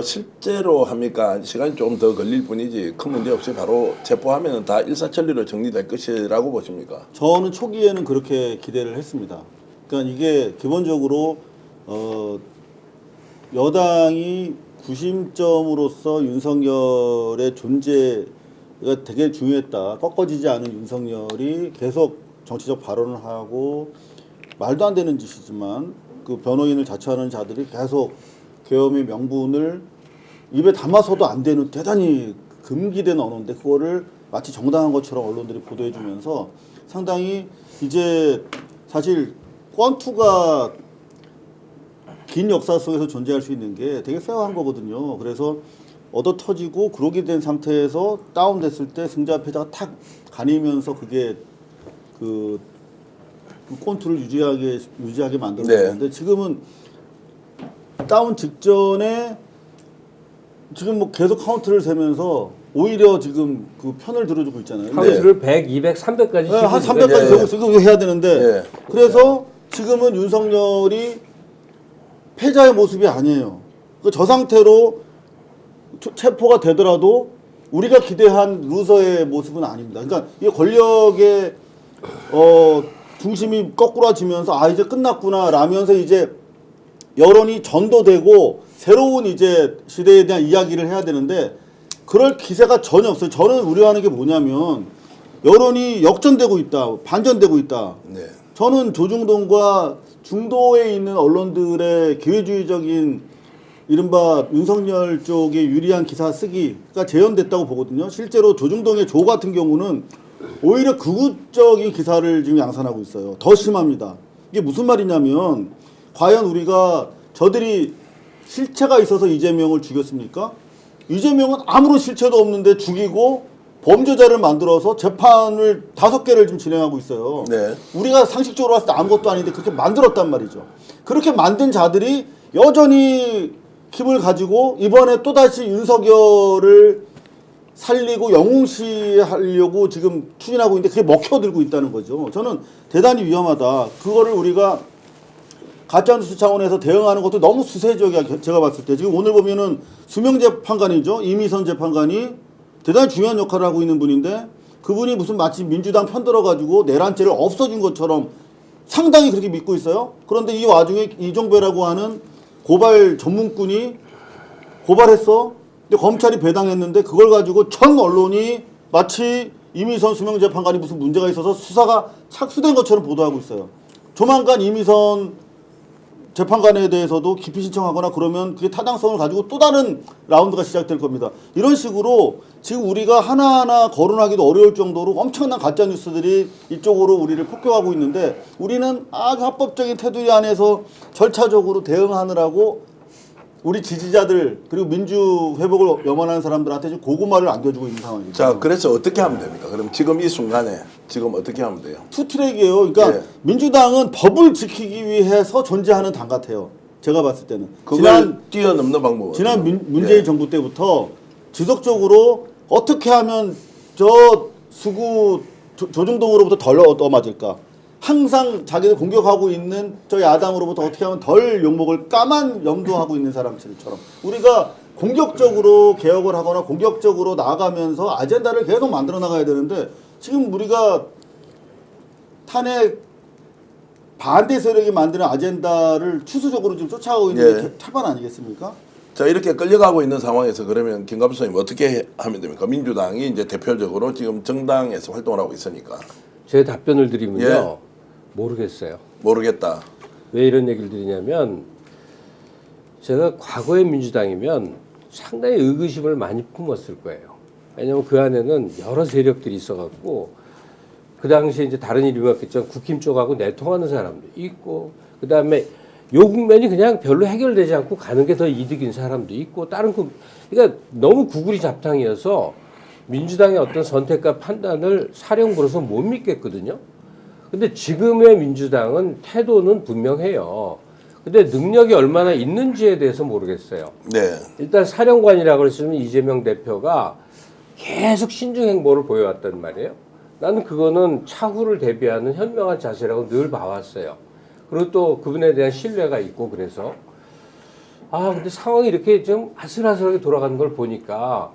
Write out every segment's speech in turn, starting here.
실제로 합니까? 시간이 좀 더 걸릴 뿐이지 큰 문제 없이 바로 체포하면 다 일사천리로 정리될 것이라고 보십니까? 저는 초기에는 그렇게 기대를 했습니다. 그러니까 이게 기본적으로 여당이 구심점으로서 윤석열의 존재가 되게 중요했다. 꺾어지지 않은 윤석열이 계속 정치적 발언을 하고 말도 안 되는 짓이지만 그 변호인을 자처하는 자들이 계속 계엄의 명분을 입에 담아서도 안 되는 대단히 금기된 언어인데 그거를 마치 정당한 것처럼 언론들이 보도해주면서 상당히 이제 사실 권투가 긴 역사 속에서 존재할 수 있는 게 되게 페어한 거거든요. 그래서 얻어 터지고 그러게 된 상태에서 다운됐을 때 승자 패자가 탁 가리면서 그게 그 권투를 유지하게 만들었는데 네. 지금은 다운 직전에 지금 뭐 계속 카운트를 세면서 오히려 지금 그 편을 들어주고 있잖아요. 카운트를 100, 200, 300까지 네, 한 300까지 되고 있어. 이거 해야 되는데 네. 그래서 지금은 윤석열이 패자의 모습이 아니에요. 저 상태로 체포가 되더라도 우리가 기대한 루저의 모습은 아닙니다. 그러니까 이 권력의 중심이 거꾸라지면서 아 이제 끝났구나 라면서 이제 여론이 전도되고 새로운 이제 시대에 대한 이야기를 해야 되는데 그럴 기세가 전혀 없어요. 저는 우려하는 게 뭐냐면 여론이 역전되고 있다, 반전되고 있다. 네. 저는 조중동과 중도에 있는 언론들의 기회주의적인 이른바 윤석열 쪽에 유리한 기사 쓰기가 재현됐다고 보거든요. 실제로 조중동의 조 같은 경우는 오히려 극우적인 기사를 지금 양산하고 있어요. 더 심합니다. 이게 무슨 말이냐면 과연 우리가 저들이 실체가 있어서 이재명을 죽였습니까? 이재명은 아무런 실체도 없는데 죽이고 범죄자를 만들어서 재판을 5개를 지금 진행하고 있어요. 네. 우리가 상식적으로 봤을 때 아무것도 아닌데 그렇게 만들었단 말이죠. 그렇게 만든 자들이 여전히 힘을 가지고 이번에 또다시 윤석열을 살리고 영웅시하려고 지금 추진하고 있는데 그게 먹혀들고 있다는 거죠. 저는 대단히 위험하다. 그거를 우리가 가짜뉴스 차원에서 대응하는 것도 너무 수세적이야. 제가 봤을 때 지금 오늘 보면은 수명재판관이죠. 이미선 재판관이 대단히 중요한 역할을 하고 있는 분인데 그분이 무슨 마치 민주당 편들어가지고 내란죄를 없어진 것처럼 상당히 그렇게 믿고 있어요. 그런데 이 와중에 이종배라고 하는 고발 전문꾼이 고발했어. 근데 검찰이 배당했는데 그걸 가지고 전 언론이 마치 이미선 수명재판관이 무슨 문제가 있어서 수사가 착수된 것처럼 보도하고 있어요. 조만간 이미선 재판관에 대해서도 기피 신청하거나 그러면 그게 타당성을 가지고 또 다른 라운드가 시작될 겁니다. 이런 식으로 지금 우리가 하나하나 거론하기도 어려울 정도로 엄청난 가짜뉴스들이 이쪽으로 우리를 폭격하고 있는데 우리는 아주 합법적인 테두리 안에서 절차적으로 대응하느라고 우리 지지자들 그리고 민주 회복을 염원하는 사람들한테 지금 고구마를 안겨주고 있는 상황입니다. 자, 그래서 어떻게 하면 됩니까? 그럼 지금 이 순간에 지금 어떻게 하면 돼요? 투트랙이에요. 그러니까 예. 민주당은 법을 지키기 위해서 존재하는 당 같아요. 제가 봤을 때는. 그걸 뛰어넘는 방법은 지난 문재인 정부 때부터 지속적으로 어떻게 하면 저 수구 조중동으로부터 덜 얻어맞을까. 항상 자기들 공격하고 있는 저 야당으로부터 어떻게 하면 덜 욕먹을 까만 염두하고 있는 사람들처럼 우리가 공격적으로 개혁을 하거나 공격적으로 나아가면서 아젠다를 계속 만들어 나가야 되는데 지금 우리가 탄핵 반대 세력이 만드는 아젠다를 추수적으로 지금 쫓아가고 있는 게 탈반 아니겠습니까? 자, 이렇게 끌려가고 있는 상황에서 그러면 김갑수 선생님 어떻게 하면 됩니까? 민주당이 이제 대표적으로 지금 정당에서 활동을 하고 있으니까. 제 답변을 드리면요. 모르겠어요. 모르겠다. 왜 이런 얘기를 드리냐면 제가 과거의 민주당이면 상당히 의구심을 많이 품었을 거예요. 왜냐하면 그 안에는 여러 세력들이 있어갖고 그 당시에 이제 다른 이름이 없겠지만 국힘 쪽하고 내통하는 사람도 있고 그 다음에 요 국면이 그냥 별로 해결되지 않고 가는 게 더 이득인 사람도 있고 다른 그러니까 너무 구구리 잡탕이어서 민주당의 어떤 선택과 판단을 사령부로서 못 믿겠거든요. 근데 지금의 민주당은 태도는 분명해요. 근데 능력이 얼마나 있는지에 대해서 모르겠어요. 네. 일단 사령관이라고 했으면 이재명 대표가 계속 신중 행보를 보여왔단 말이에요. 나는 그거는 차후를 대비하는 현명한 자세라고 늘 봐왔어요. 그리고 또 그분에 대한 신뢰가 있고 그래서 근데 상황이 이렇게 좀 아슬아슬하게 돌아가는 걸 보니까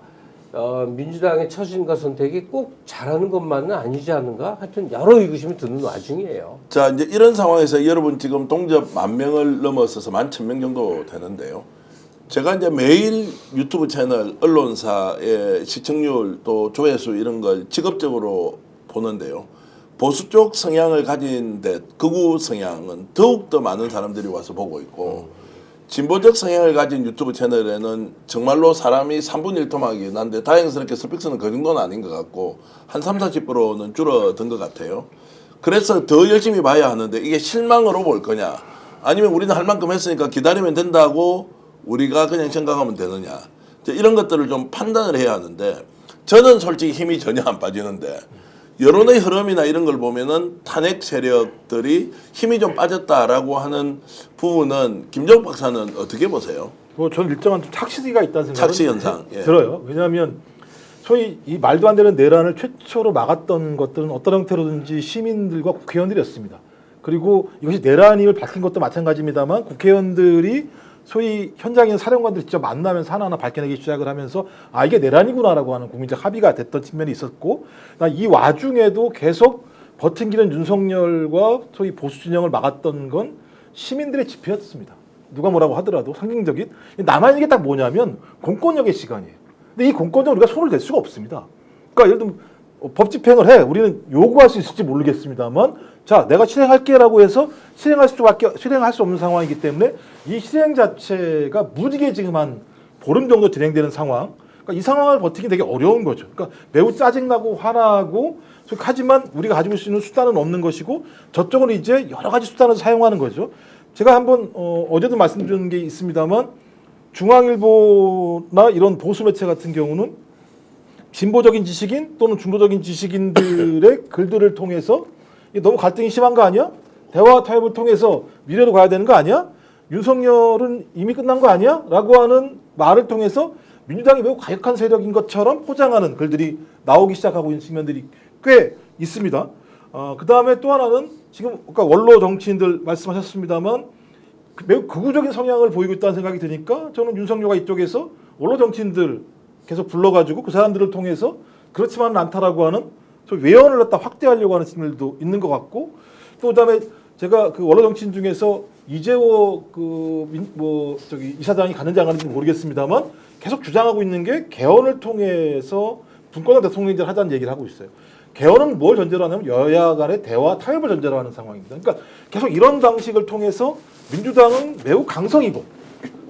민주당의 처신과 선택이 꼭 잘하는 것만은 아니지 않은가? 하여튼 여러 의구심이 드는 와중이에요. 자, 이제 이런 상황에서 여러분 지금 동접 10,000명을 넘어서서 11,000명 정도 되는데요. 제가 이제 매일 유튜브 채널 언론사의 시청률 또 조회수 이런 걸 직업적으로 보는데요. 보수 쪽 성향을 가진 데 극우 성향은 더욱더 많은 사람들이 와서 보고 있고 진보적 성향을 가진 유튜브 채널에는 정말로 사람이 3분 1토막이긴 한데 다행스럽게 스픽스는 그 정도는 아닌 것 같고 한 30~40%는 줄어든 것 같아요. 그래서 더 열심히 봐야 하는데 이게 실망으로 볼 거냐 아니면 우리는 할 만큼 했으니까 기다리면 된다고 우리가 그냥 생각하면 되느냐 이런 것들을 좀 판단을 해야 하는데 저는 솔직히 힘이 전혀 안 빠지는데 여론의 흐름이나 이런 걸 보면은 탄핵 세력들이 힘이 좀 빠졌다라고 하는 부분은 김정욱 박사는 어떻게 보세요? 뭐 저는 일정한 좀 착시가 있다는 생각이 착시 현상 예. 들어요. 왜냐하면 소위 이 말도 안 되는 내란을 최초로 막았던 것들은 어떤 형태로든지 시민들과 국회의원들이었습니다. 그리고 이것이 내란임을 밝힌 것도 마찬가지입니다만 국회의원들이 소위 현장에 있는 사령관들 직접 만나면서 하나하나 밝혀내기 시작을 하면서 이게 내란이구나라고 하는 국민적 합의가 됐던 측면이 있었고 이 와중에도 계속 버틴기는 윤석열과 소위 보수 진영을 막았던 건 시민들의 지표였습니다. 누가 뭐라고 하더라도 상징적인 남아있는 게 딱 뭐냐면 공권력의 시간이에요. 근데 이 공권력 우리가 손을 댈 수가 없습니다. 그러니까 예를 들면 법 집행을 해 우리는 요구할 수 있을지 모르겠습니다만 자 내가 실행할게라고 해서 실행할 수 없는 상황이기 때문에 이 실행 자체가 무디게 지금 한 보름 정도 진행되는 상황. 그러니까 이 상황을 버티기 되게 어려운 거죠. 그러니까 매우 짜증나고 화나고 하지만 우리가 가지고 있는 수단은 없는 것이고 저쪽은 이제 여러 가지 수단을 사용하는 거죠. 제가 한번 어제도 말씀드린 게 있습니다만 중앙일보나 이런 보수 매체 같은 경우는 진보적인 지식인 또는 중도적인 지식인들의 글들을 통해서 너무 갈등이 심한 거 아니야? 대화 타협을 통해서 미래로 가야 되는 거 아니야? 윤석열은 이미 끝난 거 아니야? 라고 하는 말을 통해서 민주당이 매우 가역한 세력인 것처럼 포장하는 글들이 나오기 시작하고 있는 측면들이 꽤 있습니다. 그 다음에 또 하나는 지금 아까 원로 정치인들 말씀하셨습니다만 매우 극우적인 성향을 보이고 있다는 생각이 드니까 저는 윤석열과 이쪽에서 원로 정치인들 계속 불러가지고 그 사람들을 통해서 그렇지만은 않다라고 하는 외연을 갖다 확대하려고 하는 측면도 있는 것 같고 또 그다음에 제가 그 원로 정치인 중에서 이재호 이사장이 가는지 안 가는지 모르겠습니다만 계속 주장하고 있는 게 개헌을 통해서 분권형 대통령제를 하자는 얘기를 하고 있어요. 개헌은 뭘 전제로 하냐면 여야 간의 대화 타협을 전제로 하는 상황입니다. 그러니까 계속 이런 방식을 통해서 민주당은 매우 강성이고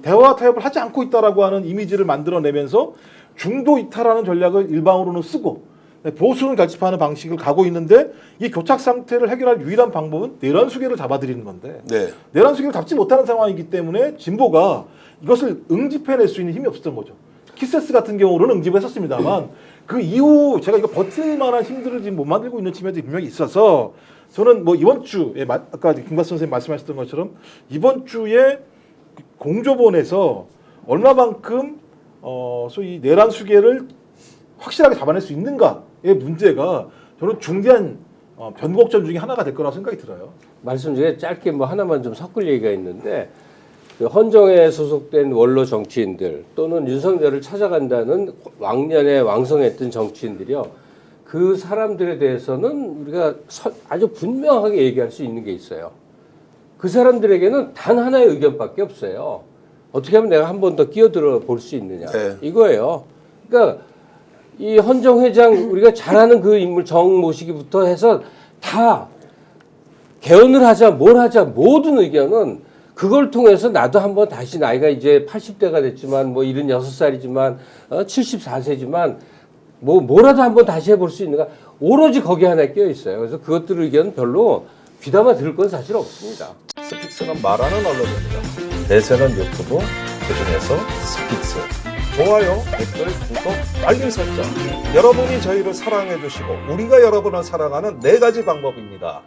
대화 타협을 하지 않고 있다라고 하는 이미지를 만들어내면서 중도 이탈하는 전략을 일방으로는 쓰고 보수는 결집하는 방식을 가고 있는데 이 교착 상태를 해결할 유일한 방법은 내란 수계를 잡아들이는 건데 네. 내란 수계를 잡지 못하는 상황이기 때문에 진보가 이것을 응집해낼 수 있는 힘이 없었던 거죠. 키세스 같은 경우는 응집을 했었습니다만 그 이후 제가 이거 버틸 만한 힘들을 지금 못 만들고 있는 측면이 분명히 있어서 저는 뭐 이번 주에 아까 김관수 선생님 말씀하셨던 것처럼 이번 주에 공조본에서 얼마만큼 소위 내란 수계를 확실하게 잡아낼 수 있는가의 문제가 저는 중대한 변곡점 중에 하나가 될 거라고 생각이 들어요. 말씀 중에 짧게 뭐 하나만 좀 섞을 얘기가 있는데 그 헌정에 소속된 원로 정치인들 또는 윤석열을 찾아간다는 왕년에 왕성했던 정치인들이요. 그 사람들에 대해서는 우리가 아주 분명하게 얘기할 수 있는 게 있어요. 그 사람들에게는 단 하나의 의견밖에 없어요. 어떻게 하면 내가 한 번 더 끼어들어 볼 수 있느냐. 네. 이거예요. 그러니까 이 헌정 회장 우리가 잘 아는 그 인물 정 모시기부터 해서 다 개헌을 하자 뭘 하자 모든 의견은 그걸 통해서 나도 한번 다시 나이가 이제 80대가 됐지만 뭐 76살이지만 74세지만 뭐라도 한번 다시 해볼 수 있는가 오로지 거기 하나에 끼어 있어요. 그래서 그것들 의견 별로 귀담아 들을 건 사실 없습니다. 스픽스는 말하는 언론입니다. 대세는 유튜브, 그중에서 스픽스. 좋아요, 댓글, 구독, 알림 설정. 여러분이 저희를 사랑해 주시고 우리가 여러분을 사랑하는 4가지 방법입니다.